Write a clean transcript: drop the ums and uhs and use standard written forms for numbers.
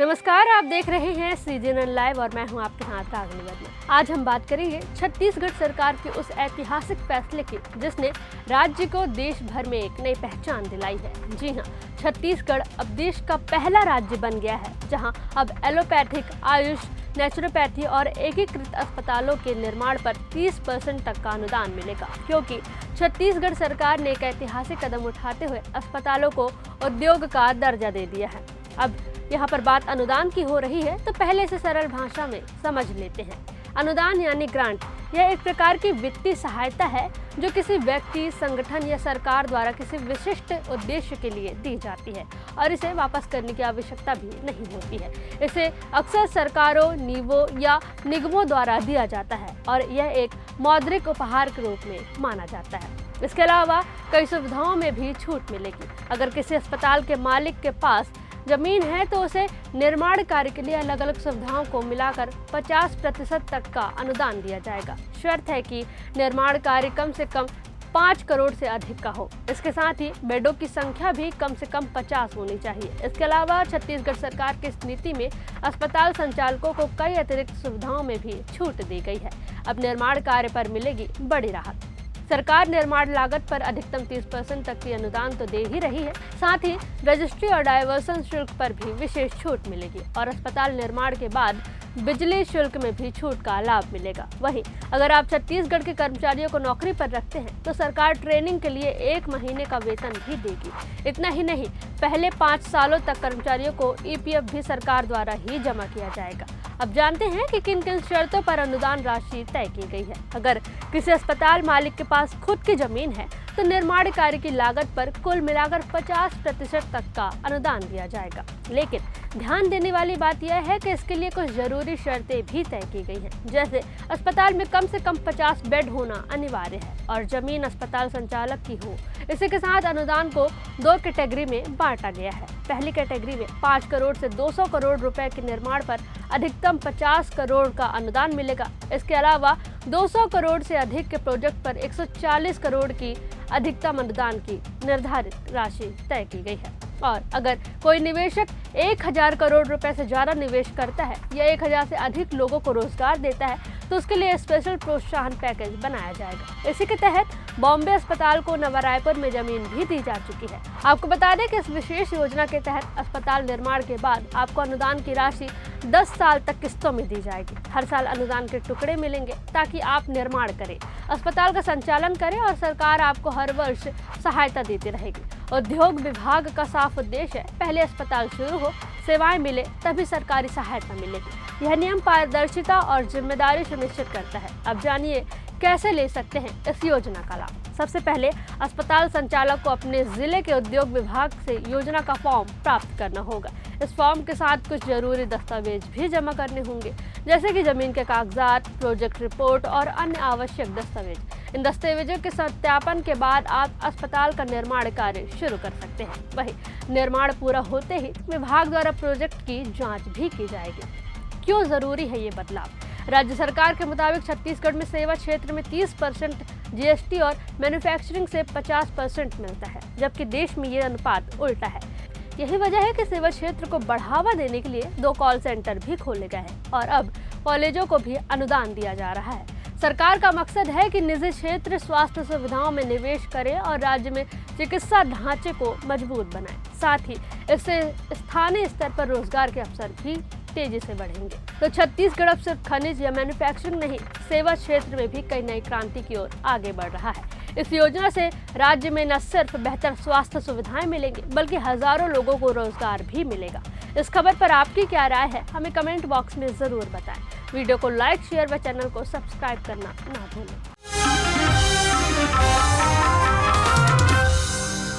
नमस्कार, आप देख रहे हैं सीजनल लाइव और मैं हूं आपके साथ रागनी वर्मा। आज हम बात करेंगे छत्तीसगढ़ सरकार के उस ऐतिहासिक फैसले की जिसने राज्य को देश भर में एक नई पहचान दिलाई है। जी हां, छत्तीसगढ़ अब देश का पहला राज्य बन गया है जहां अब एलोपैथिक, आयुष, नेचुरोपैथी और एकीकृत अस्पतालों के निर्माण पर 30% तक का अनुदान मिलेगा, क्योंकि छत्तीसगढ़ सरकार ने एक ऐतिहासिक कदम उठाते हुए अस्पतालों को उद्योग का दर्जा दे दिया है। अब यहाँ पर बात अनुदान की हो रही है, तो पहले से सरल भाषा में समझ लेते हैं। अनुदान यानी ग्रांट, यह एक प्रकार की वित्तीय सहायता है जो किसी व्यक्ति, संगठन या सरकार द्वारा किसी विशिष्ट उद्देश्य के लिए दी जाती है और इसे वापस करने की आवश्यकता भी नहीं होती है। इसे अक्सर सरकारों, नीवों या निगमों द्वारा दिया जाता है और यह एक मौद्रिक उपहार के रूप में माना जाता है। इसके अलावा कई सुविधाओं में भी छूट मिलेगी। अगर किसी अस्पताल के मालिक के पास जमीन है तो उसे निर्माण कार्य के लिए अलग अलग सुविधाओं को मिलाकर 50% तक का अनुदान दिया जाएगा। शर्त है कि निर्माण कार्य कम से कम 5 करोड़ से अधिक का हो। इसके साथ ही बेडों की संख्या भी कम से कम 50 होनी चाहिए। इसके अलावा छत्तीसगढ़ सरकार की इस नीति में अस्पताल संचालकों को कई अतिरिक्त सुविधाओं में भी छूट दी गई है। अब निर्माण कार्य पर मिलेगी बड़ी राहत। सरकार निर्माण लागत पर अधिकतम 30% तक की अनुदान तो दे ही रही है, साथ ही रजिस्ट्री और डायवर्सन शुल्क पर भी विशेष छूट मिलेगी और अस्पताल निर्माण के बाद बिजली शुल्क में भी छूट का लाभ मिलेगा। वहीं अगर आप छत्तीसगढ़ के कर्मचारियों को नौकरी पर रखते हैं तो सरकार ट्रेनिंग के लिए 1 महीने का वेतन भी देगी। इतना ही नहीं, पहले 5 सालों तक कर्मचारियों को EPF भी सरकार द्वारा ही जमा किया जाएगा। अब जानते हैं कि किन किन शर्तों पर अनुदान राशि तय की गई है। अगर किसी अस्पताल मालिक के पास खुद की जमीन है तो निर्माण कार्य की लागत पर कुल मिलाकर 50% तक का अनुदान दिया जाएगा। लेकिन ध्यान देने वाली बात यह है कि इसके लिए कुछ जरूरी शर्तें भी तय की गई हैं, जैसे अस्पताल में कम से कम 50 बेड होना अनिवार्य है और जमीन अस्पताल संचालक की हो। इसी के साथ अनुदान को 2 कैटेगरी में बांटा गया है। पहली कैटेगरी में 5 करोड़ से 200 करोड़ रुपए के निर्माण पर अधिकतम 50 करोड़ का अनुदान मिलेगा। इसके अलावा 200 करोड़ से अधिक के प्रोजेक्ट पर 140 करोड़ की अधिकतम अनुदान की निर्धारित राशि तय की गई है। और अगर कोई निवेशक 1000 करोड़ रुपए से ज्यादा निवेश करता है या 1000 से अधिक लोगों को रोजगार देता है तो उसके लिए स्पेशल प्रोत्साहन पैकेज बनाया जाएगा। इसी के तहत बॉम्बे अस्पताल को नवा रायपुर में जमीन भी दी जा चुकी है। आपको बता दें कि इस विशेष योजना के तहत अस्पताल निर्माण के बाद आपको अनुदान की राशि 10 साल तक किस्तों में दी जाएगी। हर साल अनुदान के टुकड़े मिलेंगे ताकि आप निर्माण करें, अस्पताल का संचालन करें और सरकार आपको हर वर्ष सहायता देती रहेगी। उद्योग विभाग का साफ उद्देश्य है, पहले अस्पताल शुरू हो, सेवाएं मिले, तभी सरकारी सहायता मिलेगी। यह नियम पारदर्शिता और जिम्मेदारी सुनिश्चित करता है। अब जानिए कैसे ले सकते हैं इस योजना का लाभ। सबसे पहले अस्पताल संचालक को अपने जिले के उद्योग विभाग से योजना का फॉर्म प्राप्त करना होगा। इस फॉर्म के साथ कुछ जरूरी दस्तावेज भी जमा करने होंगे, जैसे कि जमीन के कागजात, प्रोजेक्ट रिपोर्ट और अन्य आवश्यक दस्तावेज। इन दस्तावेजों के सत्यापन के बाद आप अस्पताल का निर्माण कार्य शुरू कर सकते हैं। वहीं निर्माण पूरा होते ही विभाग द्वारा प्रोजेक्ट की जाँच भी की जाएगी। क्यों जरूरी है ये बदलाव? राज्य सरकार के मुताबिक छत्तीसगढ़ में सेवा क्षेत्र में 30% GST और मैन्युफैक्चरिंग से 50% मिलता है, जबकि देश में ये अनुपात उल्टा है। यही वजह है कि सेवा क्षेत्र को बढ़ावा देने के लिए 2 कॉल सेंटर भी खोले गए हैं और अब कॉलेजों को भी अनुदान दिया जा रहा है। सरकार का मकसद है कि निजी क्षेत्र स्वास्थ्य सुविधाओं में निवेश करे और राज्य में चिकित्सा ढांचे को मजबूत बनाए। साथ ही इससे स्थानीय स्तर पर रोजगार के अवसर भी तेजी से बढ़ेंगे। तो छत्तीसगढ़ अब सिर्फ खनिज या मैन्युफैक्चरिंग नहीं, सेवा क्षेत्र में भी कई नई क्रांति की ओर आगे बढ़ रहा है। इस योजना से राज्य में न सिर्फ बेहतर स्वास्थ्य सुविधाएं मिलेंगी, बल्कि हजारों लोगों को रोजगार भी मिलेगा। इस खबर पर आपकी क्या राय है, हमें कमेंट बॉक्स में जरूर बताएं। वीडियो को लाइक, शेयर व चैनल को सब्सक्राइब करना ना भूलें।